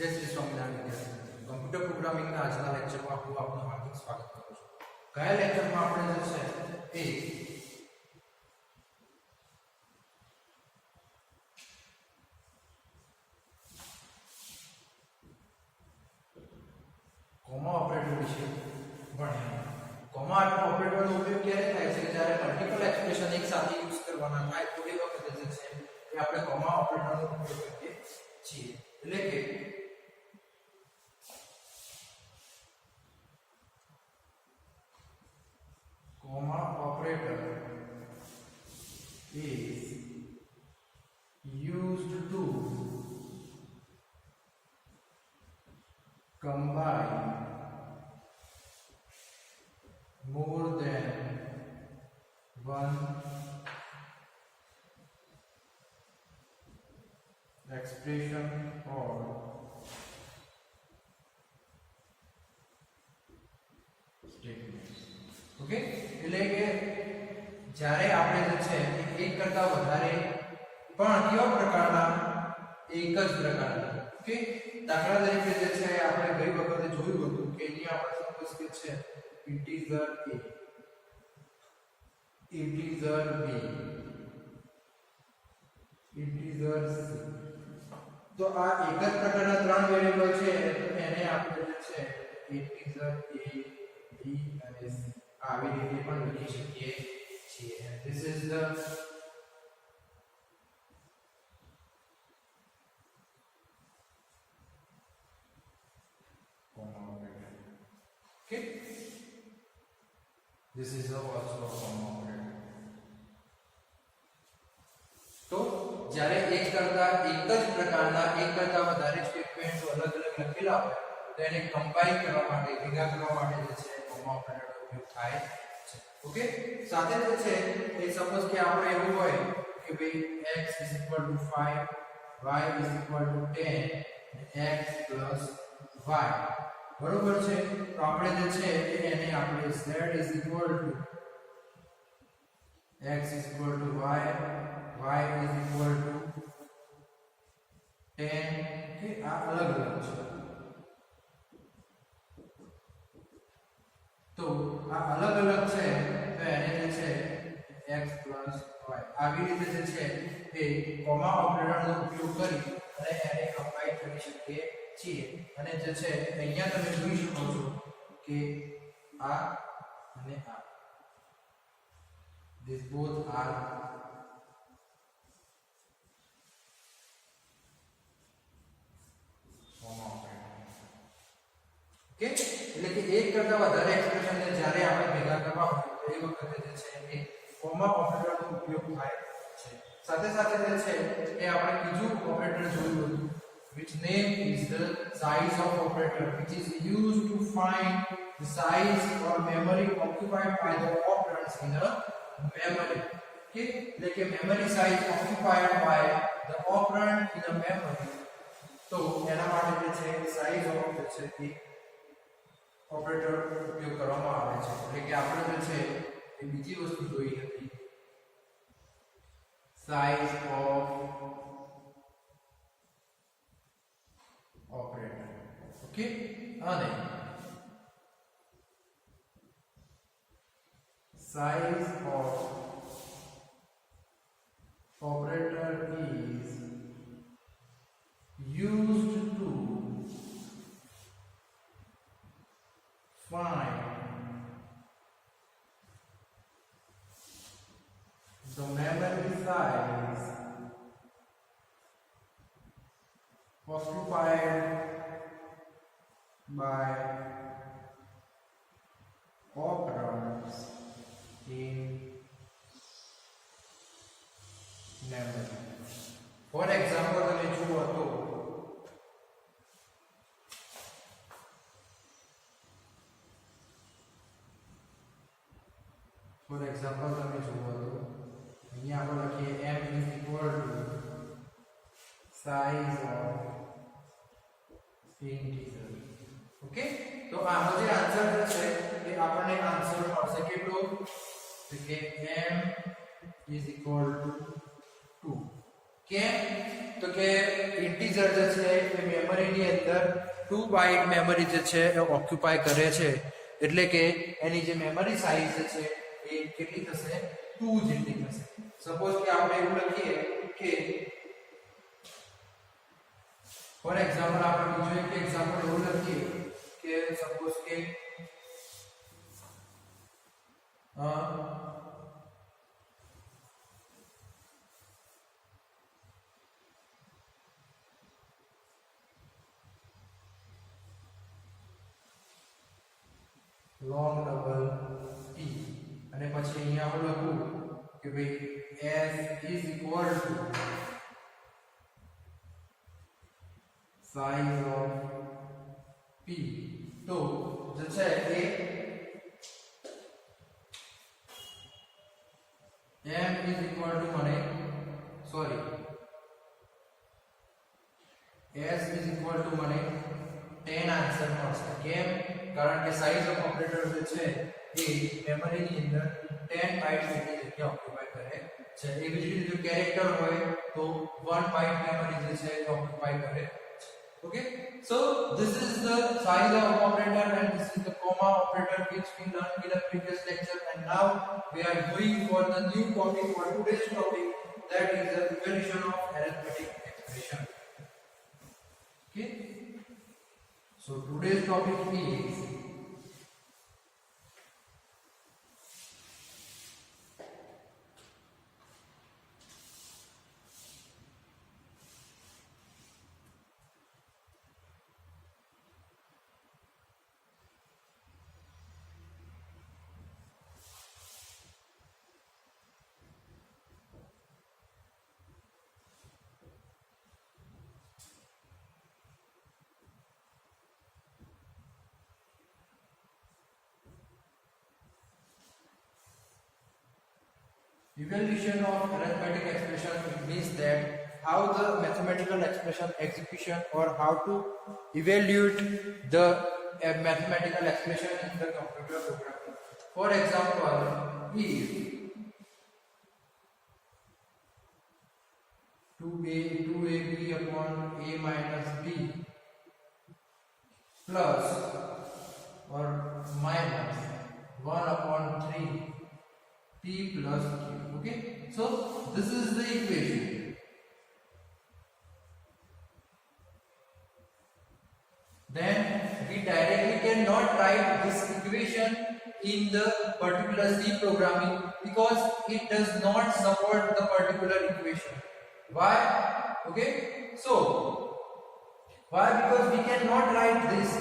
જય શ્રી સ્વામિનારાયણ વિદ્યાર્થી કમ્પ્યુટર પ્રોગ્રામિંગના આજના લેક્ચરમાં હું આપનું હાર્દિક સ્વાગત કરું છું. ગયા લેક્ચરમાં આપણે જે છે એ કોમા ઓપરેટર વિશે ભણ્યા. કોમા ઓપરેટરનો ઉપયોગ ક્યારે થાય છે? જ્યારે મલ્ટીપલ એક્સપ્રેશન એક સાથે યુઝ કરવાના થાય તો એ વખતે જે છે એ આપણે કોમા ઓપરેટરનો ઉપયોગ કરીએ છીએ. એટલે કે comma operator is used to combine more than one expression or statements. Okay, એટલે કે જ્યારે આપણે જે છે એક કરતા વધારે પણ કેવા પ્રકારના એક જ પ્રકારના ઓકે દાખલા તરીકે જે છે આપણે ગઈ વખતે જોયું હતું કે અહીંયા આપણે સપોઝ કે છે integer a integer b integer c તો આ એક જ પ્રકારના ત્રણ વેરીએબલ છે તો એને આપણે જે છે ઇન્ટીજર a b અને c આવી રીતે પણ લખી શકીએ છીએ. This is the comma operator. Okay, this is also a comma operator. તો જ્યારે એક કરતા એક જ પ્રકારના એક કરતા વધારે સ્ટેટમેન્ટ્સ અલગ અલગ લખેલા હોય તો એને કમ્બાઈન કરવા માટે ભેગા કરવા માટે જે છે કોમા ઓપરેટર થાય છે. ઓકે, સાથે જે છે એ સપોઝ કે આપણે એવું હોય કે ભાઈ x = 5 y = 10 x + y બરોબર છે. તો આપણે જે છે એને આપણે z = x = y y = 10 કે આ અલગ અલગ છે. તો આ અલગ અલગ છે તો એને જે છે x + y આવી રીતે જે છે એ કોમા ઓપરેટરનો ઉપયોગ કરી અને એને કમ્બાઈન કરી શકીએ છીએ. અને જે છે અહીંયા તમે જોઈ શકો છો કે આ અને આ these both are comma operator. Okay, એટલે કે એક કરતા વધારે એક્સપ્રેશનને જ્યારે આપણે ભેગા કરવા હોય તો એ વખતે જે છે એ કોમા ઓપરેટરનો ઉપયોગ થાય છે. સાથે સાથે જે છે એ આપણે બીજું ઓપરેટર જોયું હતું which name is the size of operator which is used to find the size or memory occupied by the operands in a memory. Okay, એટલે કે memory size occupied by the operand in a memory. તો એના માટે જે છે size of જે છે એ operator ઉપયોગ કરવામાં આવે છે. એટલે કે આપણે જે છે એ બીજી વસ્તુ જોઈ હતી સાઇઝ ઓફ ઓપરેટર. ઓકે, અને size of operator is used to find the memory size occupied by operands in memory. For example, તમે જુઓ તો ફોર એક્ઝામ્પલ તમે જુઓ તો અહીંયા આપણે લખીએ m = size of integer. Okay, તો આનો જે આન્સર છે એ આપણને આન્સર મળશે કેટલો? તો કે m = 2. કેમ? તો કે ઇન્ટીજર જે છે એ મેમરીની અંદર 2 બાઇટ મેમરી જે છે એ ઓક્યુપાય કરે છે, એટલે કે એની જે મેમરી સાઇઝ છે એ કેટલી થશે 2 જેટલી થશે. સપોઝ કે આપણે એવું લખીએ કે ફોર એક્ઝામ્પલ આપણે બીજો એક એક્ઝામ્પલ એવું લખીએ કે સપોઝ કે લોંગ ડબલ ટી અને પછી અહીંયા હું લખું કે ભાઈ s is equal to size of p. તો જે છે એ m is equal to મને sorry s is equal to મને 10 આન્સર મળશે. કેમ? કારણ કે સાઇઝ ઓફ ઓપરેટર જે છે એ મેમરીની અંદર 10 બાઇટ્સ જેટલી જગ્યા ઓક્યુપાય કરે છે. એવી જ રીતે જો કેરેક્ટર હોય તો 1 બાઇટ મેમરી જે છે એ ઓક્યુપાય કરે છે. Okay, so this is the size of operator and this is the comma operator which we learned in the previous lecture, and now we are going for the new topic for today's topic, that is the evaluation of arithmetic expression. Okay, so today's topic is evaluation of arithmetic expression. It means that how the mathematical expression execution or how to evaluate the mathematical expression in the computer programming. For example, if 2ab upon a minus b plus or minus 1 upon 3 p plus q. Okay, so this is the equation. Then we directly cannot write this equation in the particular C programming because it does not support the particular equation. Why? Okay, so why? Because we cannot write this.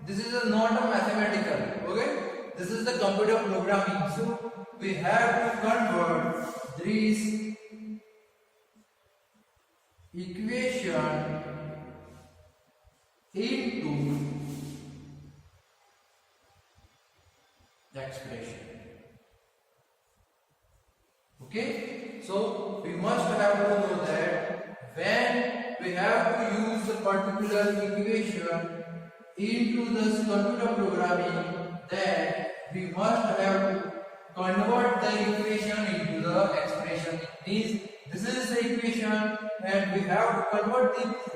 This is not a mathematical. Okay, this is the computer programming. So we have to convert this equation into expression. Okay, so we must have to know that when we have to use a particular equation into this computer programming, then we must have to convert the equation into the expression. It means this is the equation and we have to convert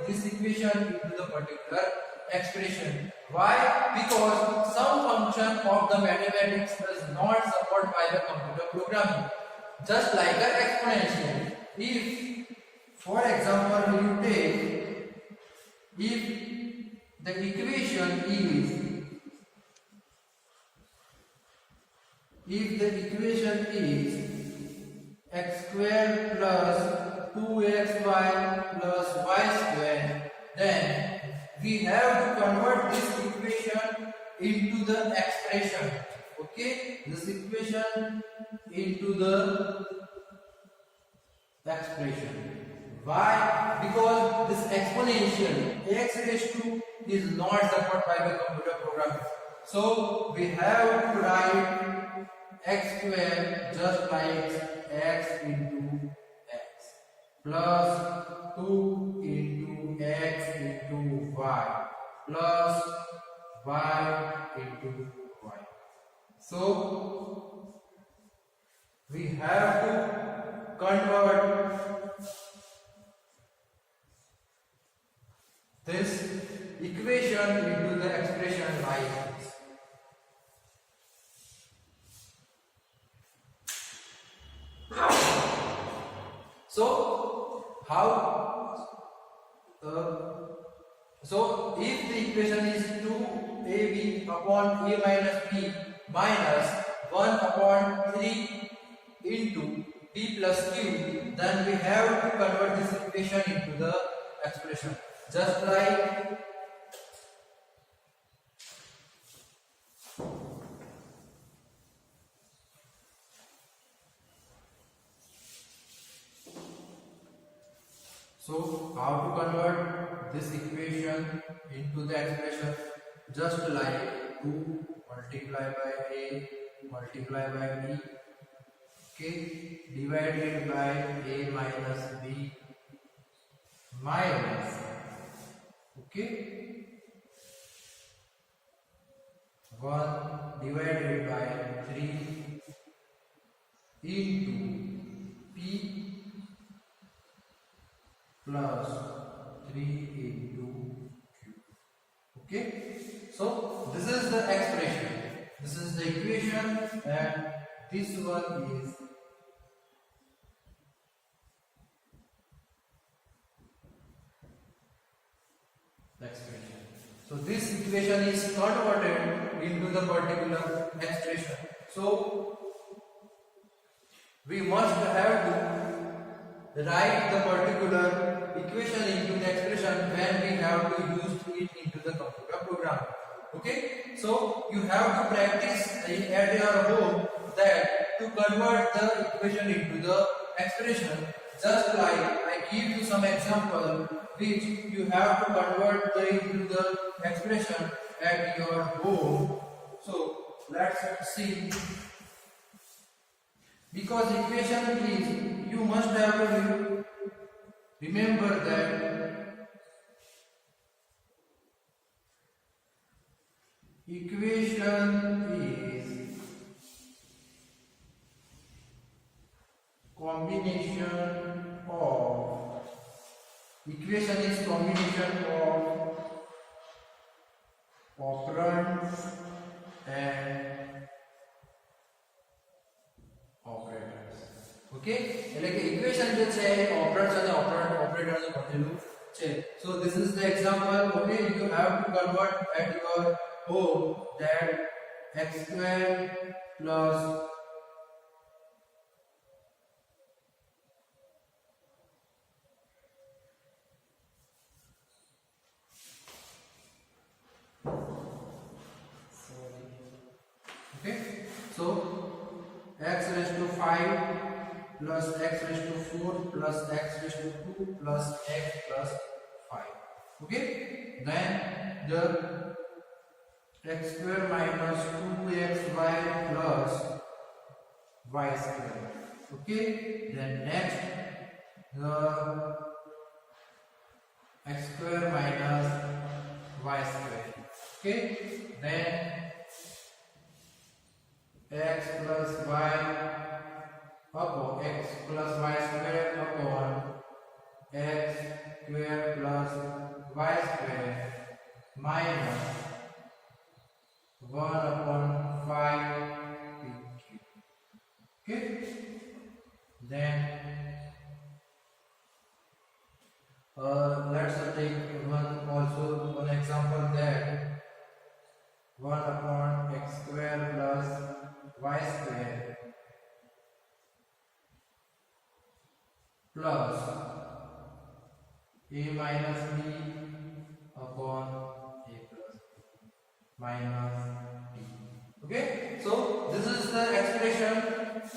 this equation into the particular expression. Why? Because some function of the mathematics is not supported by the computer programming. Just like an exponential. If, for example, you take, if the equation is x squared plus 2xy plus y squared, then we have to convert this equation into the expression. Okay, this equation into the expression. Why? Because this exponential x raised to is not supported by the computer programming. So we have to write x square just like x into x plus 2 into x into y plus y into y. So we have to convert this equation into the expression like this. So how so if the equation is 2ab upon a minus b minus 1 upon 3 into p plus q, then we have to convert this equation into the expression. Just like so, how to convert this equation into the expression? Just like 2 multiplied by a multiplied by b, okay, divided by a minus b minus, okay, 1 divided by 3 into p plus 3 into q. Okay, so this is the expression, this is the equation, and this one is the expression. So this equation is converted into the particular expression. So we must have to write the particular equation into the expression when we have to use it into the computer program. Okay, so you have to practice at your home that to convert the equation into the expression. Just like I give you some example which you have to convert into the expression at your home. So let's see. Because equation is, you must have to remember that equation is combination of operands and operators. Okay, એટલે કે equation જે છે operands અને operators નું બનેલું છે. So this is the example. Okay, you have to convert at your home that x square plus okay, so x raised to 5 plus x raised to 4 plus x raised to 2 plus x plus 5. Okay, then the x square minus 2xy plus y square. Okay, then next the x square minus y square. Okay, then x plus y upon x plus y square upon x square plus y square minus 1 upon 5 pq. Okay, then let's take one example that 1 upon x square plus y square plus a minus b upon a plus b minus d. Okay, so this is the expression.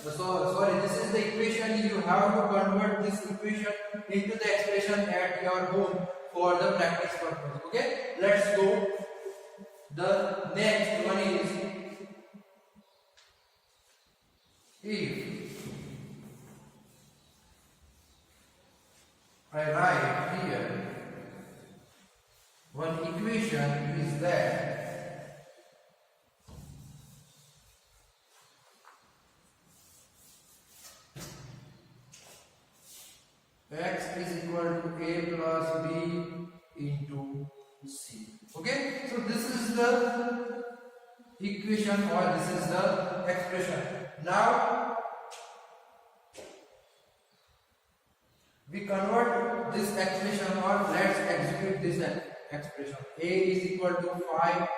This is the equation. You have to convert this equation into the expression at your home for the practice purpose. Okay, let's go. The next one is if I write here one equation is that x is equal to a plus b into c. Okay, so this is the equation or this is the expression. Now we convert this expression or let's execute this expression. A is equal to 5,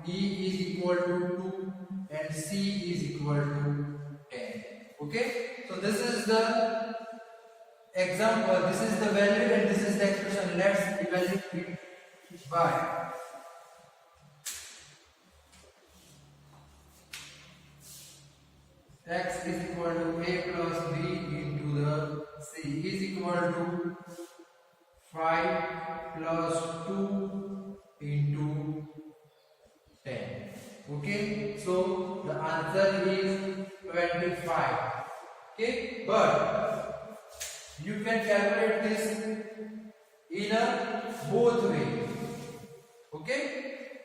B is equal to 2 and C is equal to 10. Okay, so this is the example, this is the value and this is the expression. Let's evaluate it by x is equal to a plus b into the c is equal to 5 plus 2 into 10. Okay, so the answer is 25. Okay, but you can calculate this in a both way. Okay,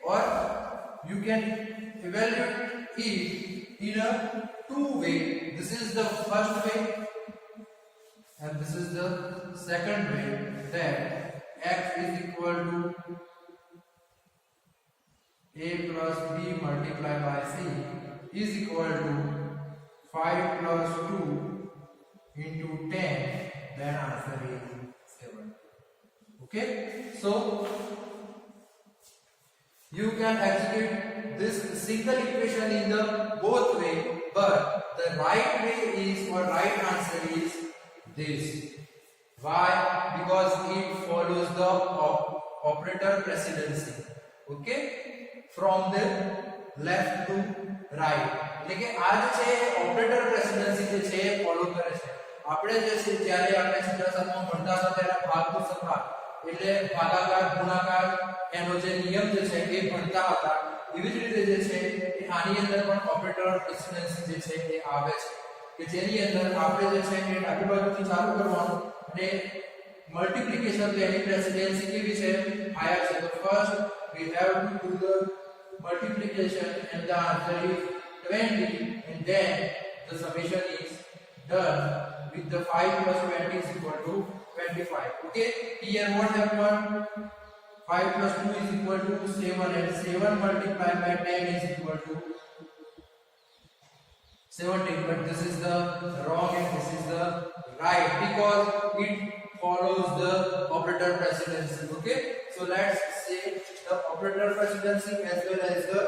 or you can evaluate it in a two way. This is the first way and this is the second way, that x is equal to a plus b multiplied by c is equal to 5 plus 2 into 10, then answer is 7. Okay, so you can execute this single equation in the both way, but the right way is or right answer is this. Why? Because it follows the operator precedency. Okay, from the left to right. એટલે કે આ જે છે operator presidency જે છે એ follow કરે છે. આપણે જે છે જ્યારે આપણે છઠ્ઠા સાતમા ભણતા હતા ત્યારે ભાગનું સરવાળો એટલે ભાગાકાર ગુણાકાર એનો જે નિયમ જે છે એ ભણતા હતા. એવી જ રીતે જે છે એ આની અંદર પણ ઓપરેટર પ્રેસિડેન્સી જે છે એ આવે છે કે જેની અંદર આપણે જે છે એ ડાબી બાજુથી ચાલુ કરવાનું અને મલ્ટીપ્લિકેશન તો એની પ્રેસિડેન્સી કેવી છે હાયર છે. તો first we have to do the multiplication and the answer is 20 and then the summation is done with the 5 plus 20 is equal to 25. Okay, here what happened, 5 plus 2 is equal to 7 and 7 multiplied by 10 is equal to 17, but this is the wrong and this is the right because it follows the operator precedency. Okay, so let's say the operator precedency as well as the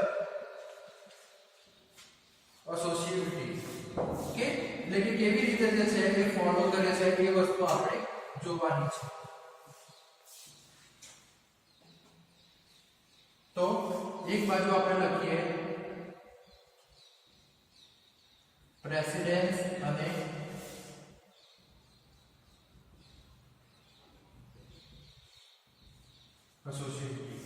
associativity. Okay, એટલે કે કેવી રીતે જે છે એ follow કરે છે એ વસ્તુ આપણે જોવાની છે. તો એક બાજુ આપણે લખીએ પ્રેસિડેન્સ અને associativity.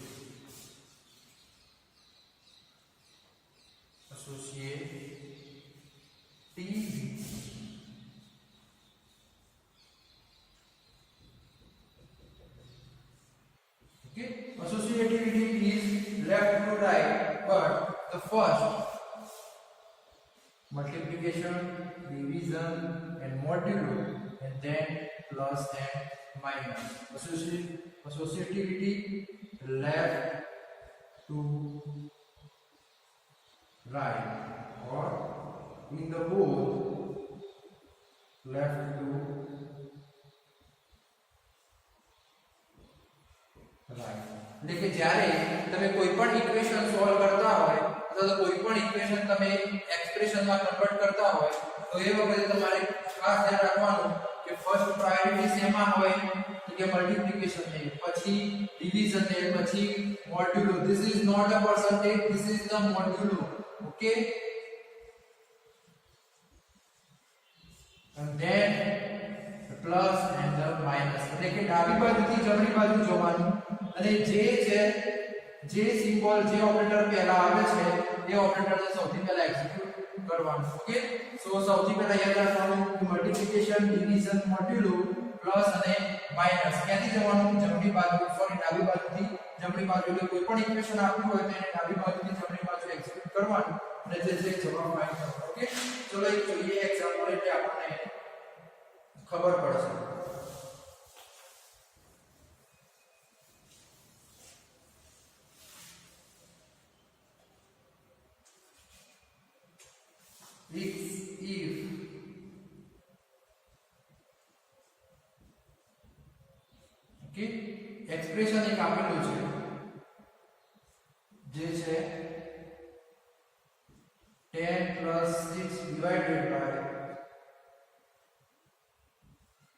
Okay, associativity is left to right, but the first multiplication, division and modulo and then plus and minus. Associativity left to right or in the both left to right. એટલે કે જ્યારે તમે કોઈ પણ equation solve કરતા હોય અથવા તો કોઈ પણ ઇક્વેશન તમે એક્સપ્રેશનમાં કન્વર્ટ કરતા હોય તો એ વખતે તમારે ખાસ ધ્યાન રાખવાનું કે ફર્સ્ટ પ્રાયોરિટી શેમાં હોય તો કે મલ્ટીપ્લિકેશન છે, પછી ડિવિઝન છે, પછી modulo. This is not a percentage, this is the modulo. Okay, and then the plus and the minus. એટલે કે ડાબી બાજુથી જમણી બાજુ જોવાનું અને જે સિમ્બોલ જે ઓપરેટર પહેલા આવે છે એ ઓપરેટરને સૌથી પહેલા એક્ઝિક્યુટ કરવાનું. ઓકે, સો સૌથી પહેલા યાદ રાખવાનું કે મલ્ટીપ્લિકેશન, ડિવિઝન, મોડ્યુલો, પ્લસ અને માઈનસ ક્યાંથી જવાનું? જમણી બાજુ, સોરી ડાબી બાજુથી જમણી બાજુ. એટલે કોઈ પણ ઇક્વેશન આપ્યું હોય તો એને ડાબી બાજુથી જમણી બાજુ એક્ઝિક્યુટ કરવાનું અને જે જવાબ ફાઇન્ડ કરવાનો. ઓકે, ચલો એક જોઈએ એક્ઝામ્પલ એટલે આપણને ખબર પડશે. કે એક્સપ્રેશન એક આપેલું છે જે છે 10 plus 6 divided by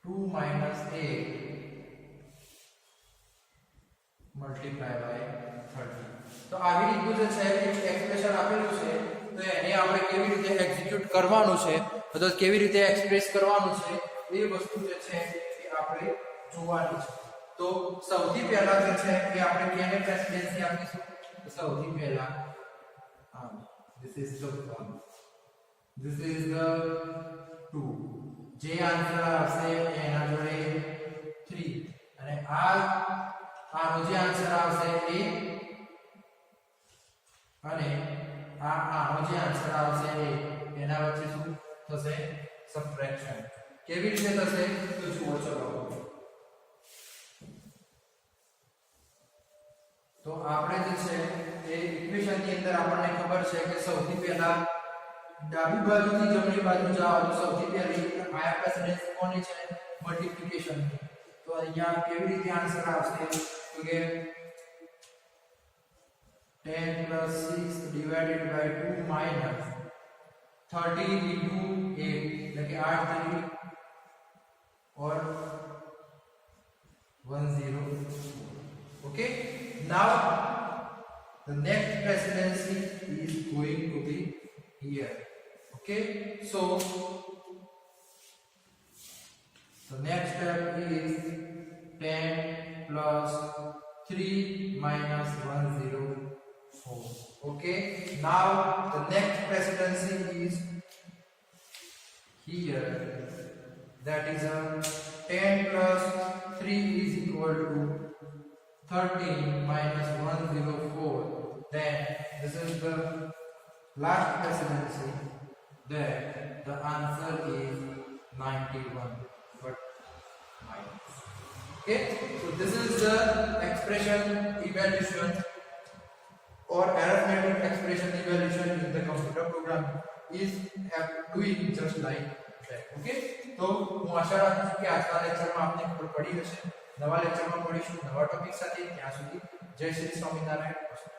2 minus 8 multiply by 30. તો આવી રીતનું જે છે એક એક્સપ્રેશન આપેલું છે તો એને આપણે કેવી રીતે એક્ઝિક્યુટ કરવાનું છે અથવા કેવી રીતે એક્સપ્રેસ કરવાનું છે એ વસ્તુ જે છે એ આપણે જોવાની છે. તો સૌથી પહેલા જે છે એ આપણે કેને પ્રેસિડેન્સી આપીશું? તો સૌથી પહેલા this is the 1, this is the 2, જે આન્સર આવશે એના જોડે 3 અને આનો જે આન્સર આવશે એ અને આનો જે આન્સર આવશે એ એના વચ્ચે શું થશે? સબટ્રેક્શન. કેવી રીતે થશે તો જુઓ. ચલો તો આપણે જે છે એ ઇક્વેશન ની અંદર આપણને ખબર છે કે સૌથી પહેલા ડાબી બાજુથી જમણી બાજુ જાઓ તો સૌથી પહેલી આયા પ્રેસિડેન્સ કોની છે? મલ્ટીપ્લિકેશન. તો અહીંયા કેવી રીતે આન્સર આવશે તો કે 10 plus 6 divided by 2 minus 30 into 8 એટલે કે 8 3 or 10. Okay, now the next presidency is going to be here. Okay, so the next step is 10 plus 3 minus 104. Okay, now the next presidency is here, that is 10 plus 3 is equal to 13 minus 104. Then this is the last presidency, then the answer is 91 but minus. Okay, so this is the expression evaluation or arithmetic expression evaluation in the computer program is doing just like that. Okay, तो હું આશા રાખું છું કે આજના લેક્ચરમાં આપને ખબર પડી હશે. નવા લેક્ચરમાં મળીશું નવા ટોપિક સાથે. ત્યાં સુધી જય શ્રી સ્વામિનારાયણ.